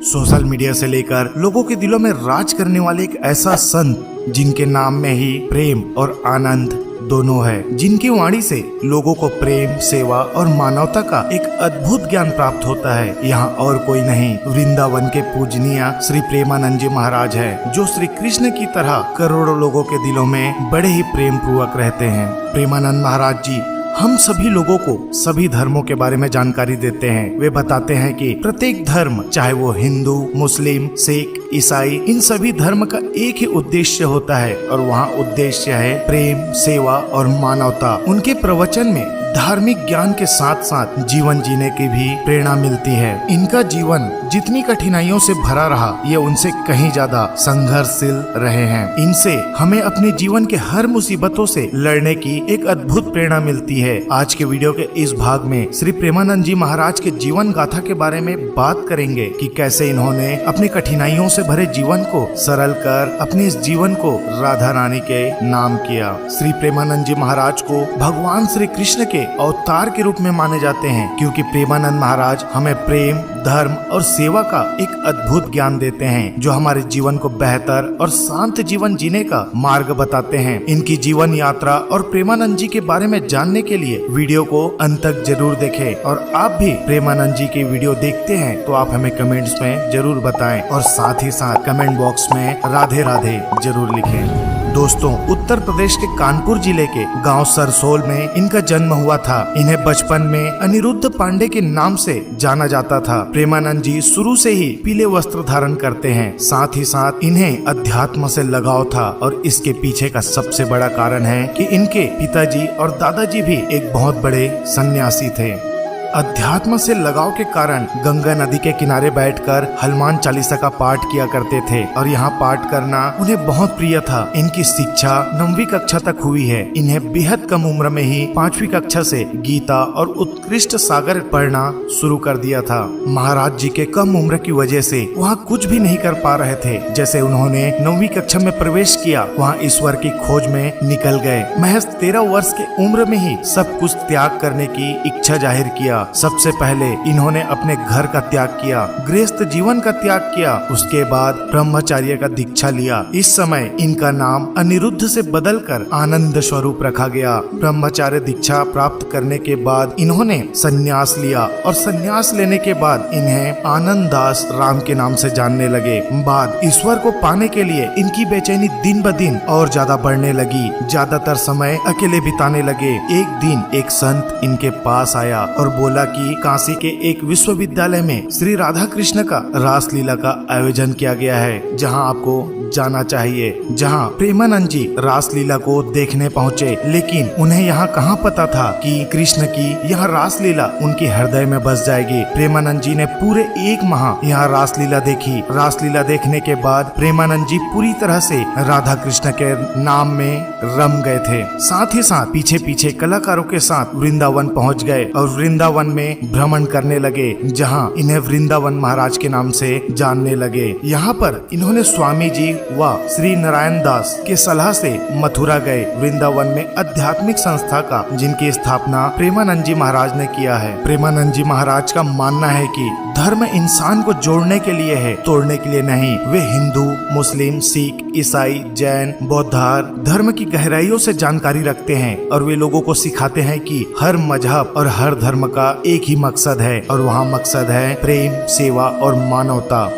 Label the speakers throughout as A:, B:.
A: Social media से लेकर लोगों के दिलों में राज करने वाले एक ऐसा संत जिनके नाम में ही प्रेम और आनंद दोनों है, जिनकी वाणी से लोगों को प्रेम, सेवा और मानवता का एक अद्भुत ज्ञान प्राप्त होता है। यहाँ और कोई नहीं, वृंदावन के पूजनीय श्री प्रेमानंद जी महाराज है, जो श्री कृष्ण की तरह करोड़ों लोगों के दिलों में बड़े ही प्रेम पूर्वक रहते हैं। प्रेमानंद महाराज जी हम सभी लोगों को सभी धर्मों के बारे में जानकारी देते हैं। वे बताते हैं कि प्रत्येक धर्म, चाहे वो हिंदू, मुस्लिम, सिख, ईसाई, इन सभी धर्म का एक ही उद्देश्य होता है और वहाँ उद्देश्य है प्रेम, सेवा और मानवता। उनके प्रवचन में धार्मिक ज्ञान के साथ साथ जीवन जीने की भी प्रेरणा मिलती है। इनका जीवन जितनी कठिनाइयों से भरा रहा, ये उनसे कहीं ज्यादा संघर्षशील रहे हैं। इनसे हमें अपने जीवन के हर मुसीबतों से लड़ने की एक अद्भुत प्रेरणा मिलती है। आज के वीडियो के इस भाग में श्री प्रेमानंद जी महाराज के जीवन गाथा के बारे में बात करेंगे कि कैसे इन्होंने अपनी कठिनाइयों से भरे जीवन को सरल कर अपने इस जीवन को राधा रानी के नाम किया। श्री प्रेमानंद जी महाराज को भगवान श्री कृष्ण के अवतार के रूप में माने जाते हैं, क्योंकि प्रेमानंद महाराज हमें प्रेम, धर्म और सेवा का एक अद्भुत ज्ञान देते हैं, जो हमारे जीवन को बेहतर और शांत जीवन जीने का मार्ग बताते हैं। इनकी जीवन यात्रा और प्रेमानंद जी के बारे में जानने के लिए वीडियो को अंत तक जरूर देखें। और आप भी प्रेमानंद जी की वीडियो देखते हैं तो आप हमें कमेंट्स में जरूर बताएं और साथ ही साथ कमेंट बॉक्स में राधे राधे जरूर लिखें। दोस्तों, उत्तर प्रदेश के कानपुर जिले के गांव सरसोल में इनका जन्म हुआ था। इन्हें बचपन में अनिरुद्ध पांडे के नाम से जाना जाता था। प्रेमानंद जी शुरू से ही पीले वस्त्र धारण करते हैं। साथ ही साथ इन्हें अध्यात्म से लगाव था और इसके पीछे का सबसे बड़ा कारण है कि इनके पिताजी और दादाजी भी एक बहुत बड़े सन्यासी थे। अध्यात्म से लगाव के कारण गंगा नदी के किनारे बैठकर हनुमान चालीसा का पाठ किया करते थे और यहाँ पाठ करना उन्हें बहुत प्रिय था। इनकी शिक्षा 9वीं कक्षा तक हुई है। इन्हें बेहद कम उम्र में ही 5वीं कक्षा से गीता और उत्कृष्ट सागर पढ़ना शुरू कर दिया था। महाराज जी के कम उम्र की वजह से वहाँ कुछ भी नहीं कर पा रहे थे। जैसे उन्होंने 9वीं कक्षा में प्रवेश किया, वहाँ ईश्वर की खोज में निकल गए। महज 13 वर्ष की उम्र में ही सब कुछ त्याग करने की इच्छा जाहिर किया। सबसे पहले इन्होंने अपने घर का त्याग किया, गृहस्थ जीवन का त्याग किया, उसके बाद ब्रह्मचर्य का दीक्षा लिया। इस समय इनका नाम अनिरुद्ध से बदलकर आनंद स्वरूप रखा गया। ब्रह्मचर्य दीक्षा प्राप्त करने के बाद इन्होंने संन्यास लिया और संन्यास लेने के बाद इन्हें आनंद दास राम के नाम से जानने लगे। बाद ईश्वर को पाने के लिए इनकी बेचैनी दिन ब दिन और ज्यादा बढ़ने लगी। ज्यादातर समय अकेले बिताने लगे। एक दिन एक संत इनके पास आया और बोला कि काशी के एक विश्वविद्यालय में श्री राधा कृष्ण का रासलीला का आयोजन किया गया है, जहां आपको जाना चाहिए। जहां प्रेमानंद जी रासलीला को देखने पहुंचे, लेकिन उन्हें यहाँ कहाँ पता था कि कृष्ण की यह रासलीला उनके हृदय में बस जाएगी। प्रेमानंद जी ने पूरे 1 माह यहाँ रासलीला देखी। रासलीला देखने के बाद प्रेमानंद जी पूरी तरह से राधा कृष्ण के नाम में रम गए थे। साथ ही साथ पीछे पीछे कलाकारों के साथ वृंदावन पहुँच गए और वृंदावन में भ्रमण करने लगे, जहाँ इन्हें वृंदावन महाराज के नाम से जानने लगे। यहाँ पर इन्होंने स्वामी जी व श्री नारायण दास के सलाह से मथुरा गए। वृंदावन में आध्यात्मिक संस्था का जिनकी स्थापना प्रेमानंद जी महाराज ने किया है। प्रेमानंद जी महाराज का मानना है कि धर्म इंसान को जोड़ने के लिए है, तोड़ने के लिए नहीं। वे हिंदू, मुस्लिम, सिख, ईसाई, जैन, बौद्ध धर्म की गहराइयों से जानकारी रखते हैं और वे लोगों को सिखाते हैं कि हर मजहब और हर धर्म का एक ही मकसद है और वहाँ मकसद है प्रेम, सेवा और मानवता।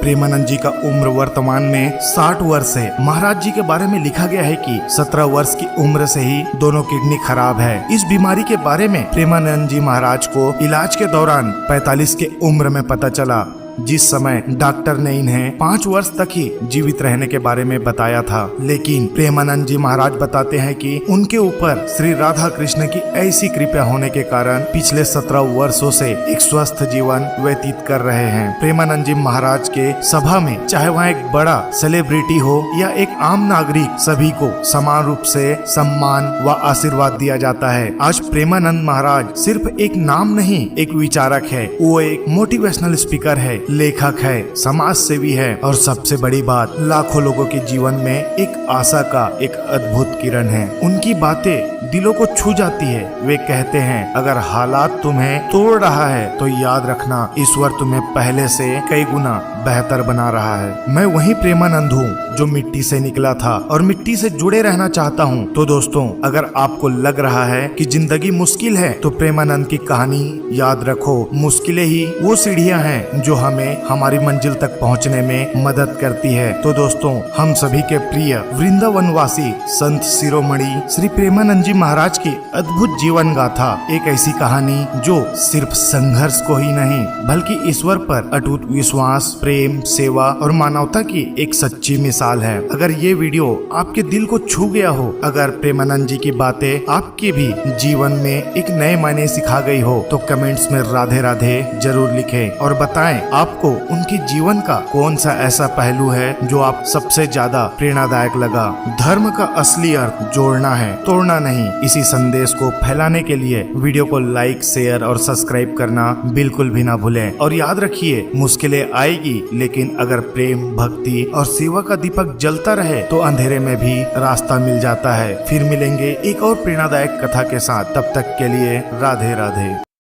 A: प्रेमानंद जी का उम्र वर्तमान में 60 वर्ष है। महाराज जी के बारे में लिखा गया है कि 17 वर्ष की उम्र से ही दोनों किडनी खराब है। इस बीमारी के बारे में प्रेमानंद जी महाराज को इलाज के दौरान 45 के उम्र में पता चला, जिस समय डॉक्टर ने इन्हें 5 वर्ष तक ही जीवित रहने के बारे में बताया था। लेकिन प्रेमानंद जी महाराज बताते हैं कि उनके ऊपर श्री राधा कृष्ण की ऐसी कृपा होने के कारण पिछले 17 वर्षों से एक स्वस्थ जीवन व्यतीत कर रहे हैं। प्रेमानंद जी महाराज के सभा में चाहे वहाँ एक बड़ा सेलिब्रिटी हो या एक आम नागरिक, सभी को समान रूप से सम्मान व आशीर्वाद दिया जाता है। आज प्रेमानंद महाराज सिर्फ एक नाम नहीं, एक विचारक है। वो एक मोटिवेशनल स्पीकर है। लेखक है, समाज सेवी है और सबसे बड़ी बात, लाखों लोगों के जीवन में एक आशा का एक अद्भुत किरण है। उनकी बातें दिलों को छू जाती है। वे कहते हैं, अगर हालात तुम्हें तोड़ रहा है तो याद रखना, ईश्वर तुम्हें पहले से कई गुना बेहतर बना रहा है। मैं वही प्रेमानंद हूँ जो मिट्टी से निकला था और मिट्टी से जुड़े रहना चाहता हूँ। तो दोस्तों, अगर आपको लग रहा है कि जिंदगी मुश्किल है तो प्रेमानंद की कहानी याद रखो। मुश्किलें ही वो सीढ़ियाँ हैं जो हमें हमारी मंजिल तक पहुँचने में मदद करती है। तो दोस्तों, हम सभी के प्रिय वृंदावनवासी संत शिरोमणि श्री प्रेमानंद जी महाराज की अद्भुत जीवन गाथा, एक ऐसी कहानी जो सिर्फ संघर्ष को ही नहीं बल्कि ईश्वर पर अटूट विश्वास, प्रेम, सेवा और मानवता की एक सच्ची मिसाल है। अगर ये वीडियो आपके दिल को छू गया हो, अगर प्रेमानंद जी की बातें आपके भी जीवन में एक नए मायने सिखा गई हो, तो कमेंट्स में राधे राधे जरूर लिखें और बताएं आपको उनके जीवन का कौन सा ऐसा पहलू है जो आप सबसे ज्यादा प्रेरणादायक लगा। धर्म का असली अर्थ जोड़ना है, तोड़ना नहीं। इसी संदेश को फैलाने के लिए वीडियो को लाइक, शेयर और सब्सक्राइब करना बिल्कुल भी ना भूलें। और याद रखिए, मुश्किलें आएगी, लेकिन अगर प्रेम, भक्ति और सेवा का दीपक जलता रहे तो अंधेरे में भी रास्ता मिल जाता है। फिर मिलेंगे एक और प्रेरणादायक कथा के साथ। तब तक के लिए राधे राधे।